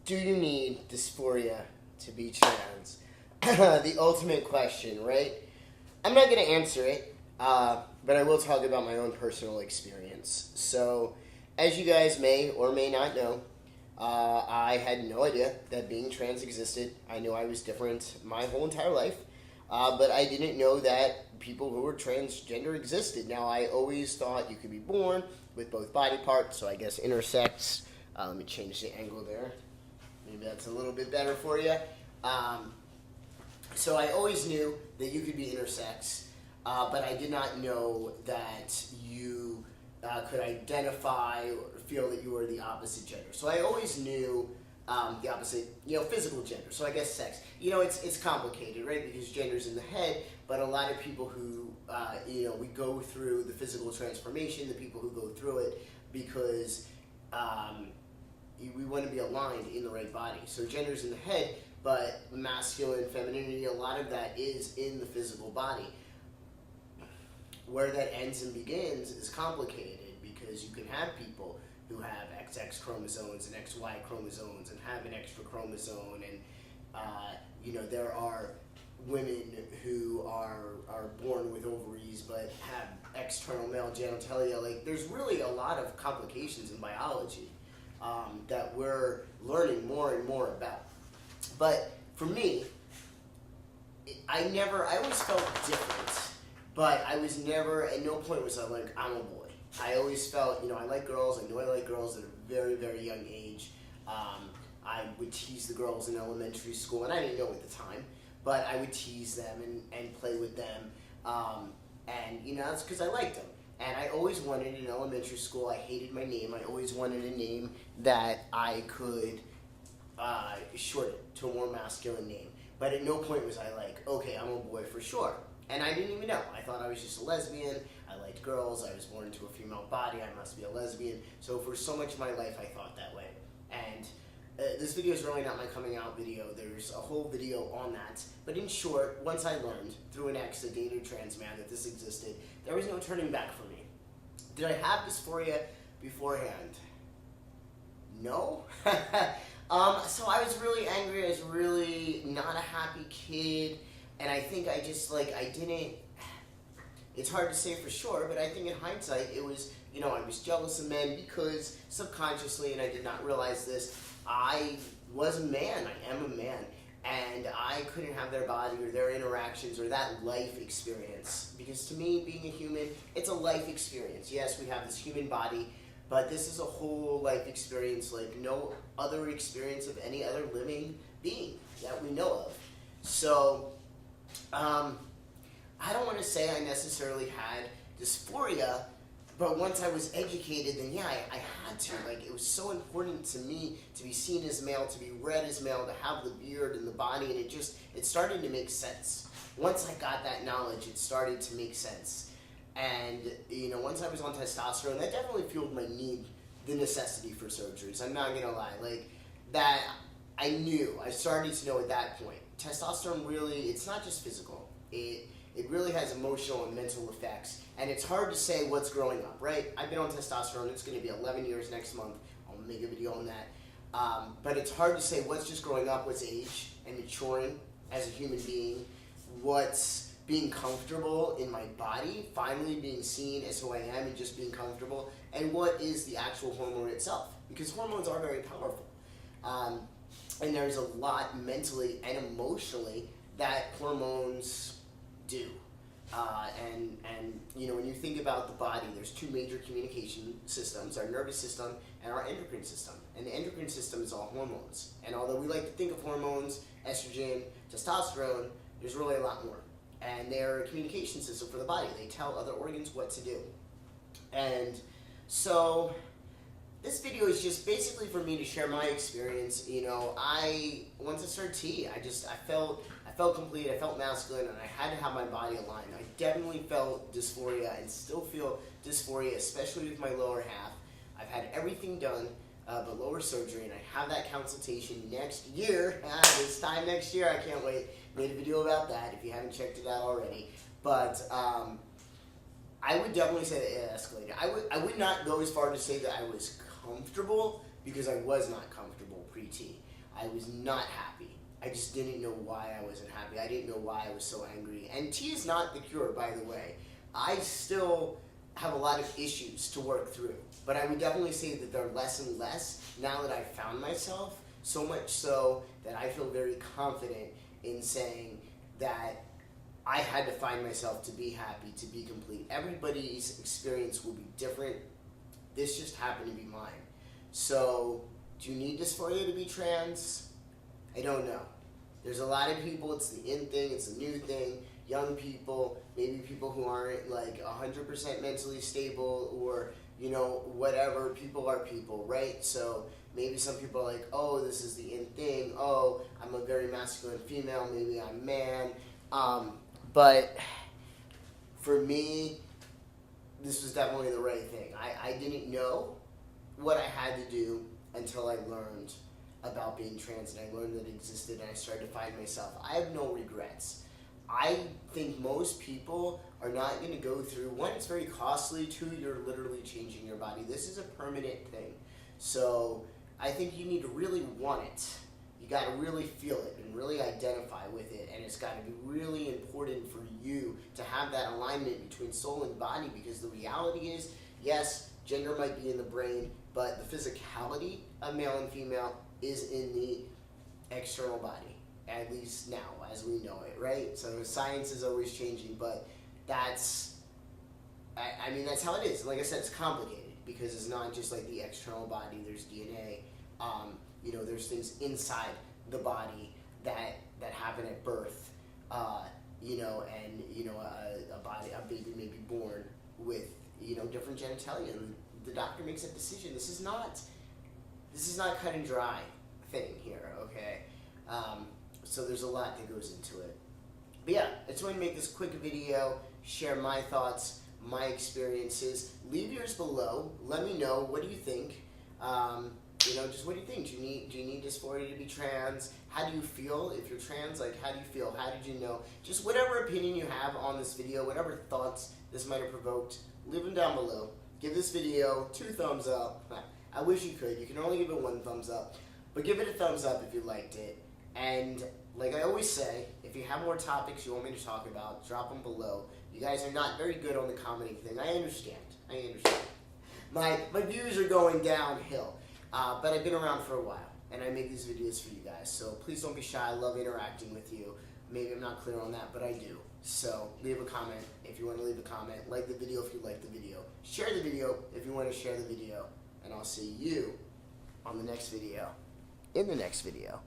Do you need dysphoria to be trans? The ultimate question, right? I'm not going to answer it, but I will talk about my own personal experience. So, as you guys may or may not know, I had no idea that being trans existed. I knew I was different my whole entire life, but I didn't know that people who were transgender existed. Now, I always thought you could be born with both body parts, so I guess intersex. Let me change the angle there. Maybe that's a little bit better for you. So I always knew that you could be intersex, but I did not know that you could identify or feel that you were the opposite gender. So I always knew the opposite, physical gender. So I guess sex. It's complicated, right? Because gender's in the head, but a lot of people who, we go through the physical transformation, the people who go through it because we want to be aligned in the right body. So gender's in the head, but masculine, femininity, a lot of that is in the physical body. Where that ends and begins is complicated because you can have people who have XX chromosomes and XY chromosomes and have an extra chromosome, and there are women who are born with ovaries but have external male genitalia. Like, there's really a lot of complications in biology that we're learning more and more about. But for me, I always felt different, but I was never, at no point was I like, I'm a boy. I always felt, I like girls. I knew I liked girls at a very, very young age. I would tease the girls in elementary school, and I didn't know at the time, but I would tease them and play with them. That's because I liked them. And I always wanted in elementary school, I hated my name. I always wanted a name that I could shorten to a more masculine name. But at no point was I like, okay, I'm a boy for sure. And I didn't even know. I thought I was just a lesbian. I liked girls. I was born into a female body. I must be a lesbian. So for so much of my life, I thought that way. And this video is really not my coming out video. There's a whole video on that. But in short, once I learned through an ex, a dated trans man, that this existed, there was no turning back for me. Did I have dysphoria beforehand? No. So I was really angry. I was really not a happy kid. And I think I just, I didn't, it's hard to say for sure, but I think in hindsight, it was, I was jealous of men because subconsciously, and I did not realize this, I was a man. I am a man. And I couldn't have their body or their interactions or that life experience. Because to me, being a human, it's a life experience. Yes, we have this human body, but this is a whole life experience like no other experience of any other living being that we know of. So, I don't want to say I necessarily had dysphoria, but once I was educated, then yeah, I had to. It was so important to me to be seen as male, to be read as male, to have the beard and the body, and it started to make sense. Once I got that knowledge, it started to make sense. And, once I was on testosterone, that definitely fueled my need, the necessity for surgeries. I'm not going to lie. That I knew. I started to know at that point. Testosterone really, it's not just physical. It really has emotional and mental effects. And it's hard to say what's growing up, right? I've been on testosterone. It's going to be 11 years next month. I'll make a video on that. But it's hard to say what's just growing up, what's age and maturing as a human being, what's being comfortable in my body, finally being seen as who I am and just being comfortable, and what is the actual hormone itself. Because hormones are very powerful. And there's a lot mentally and emotionally that hormones do. When you think about the body, there's two major communication systems, our nervous system and our endocrine system. And the endocrine system is all hormones. And although we like to think of hormones, estrogen, testosterone, there's really a lot more. And they're a communication system for the body. They tell other organs what to do. And so this video is just basically for me to share my experience. Once I started T, I felt complete, I felt masculine, and I had to have my body aligned. I definitely felt dysphoria and still feel dysphoria, especially with my lower half. I've had everything done but lower surgery, and I have that consultation next year. This time next year, I can't wait. Made a video about that if you haven't checked it out already. But I would definitely say that it escalated. I would not go as far to say that I was comfortable, because I was not comfortable pre-T. I was not happy. I just didn't know why I wasn't happy. I didn't know why I was so angry. And tea is not the cure, by the way. I still have a lot of issues to work through, but I would definitely say that they're less and less now that I've found myself, so much so that I feel very confident in saying that I had to find myself to be happy, to be complete. Everybody's experience will be different. This just happened to be mine. So, do you need dysphoria to be trans? I don't know. There's a lot of people, it's the in thing, it's a new thing. Young people, maybe people who aren't like 100% mentally stable, or, you know, whatever. People are people, right? So maybe some people are like, oh, this is the in thing. Oh, I'm a very masculine female. Maybe I'm man. But for me, this was definitely the right thing. I didn't know what I had to do until I learned about being trans, and I learned that it existed, and I started to find myself. I have no regrets. I think most people are not going to go through, one, it's very costly, two, you're literally changing your body. This is a permanent thing. So I think you need to really want it. You got to really feel it and really identify with it, and it's got to be really important for you to have that alignment between soul and body, because the reality is, yes, gender might be in the brain, but the physicality of male and female is in the external body, at least now, as we know it, right? So science is always changing, but that's, I mean, that's how it is. Like I said, it's complicated, because it's not just like the external body. There's DNA, you know, there's things inside the body that happen at birth, you know, and, you know, a baby may be born with, you know, different genitalia, and the doctor makes a decision. This is not cut and dry thing here, okay? So there's a lot that goes into it. But yeah, I just want to make this quick video, share my thoughts, my experiences. Leave yours below. Let me know, what do you think? You know, just what do you think? Do you need dysphoria to be trans? How do you feel if you're trans? Like, how do you feel? How did you know? Just whatever opinion you have on this video, whatever thoughts this might have provoked, leave them down below. Give this video 2 thumbs up. I wish you could. You can only give it 1 thumbs up. But give it a thumbs up if you liked it. And like I always say, if you have more topics you want me to talk about, drop them below. You guys are not very good on the commenting thing. I understand. My views are going downhill. But I've been around for a while, and I make these videos for you guys. So please don't be shy. I love interacting with you. Maybe I'm not clear on that, but I do. So leave a comment if you want to leave a comment. Like the video if you like the video. Share the video if you want to share the video. And I'll see you on the next video. In the next video.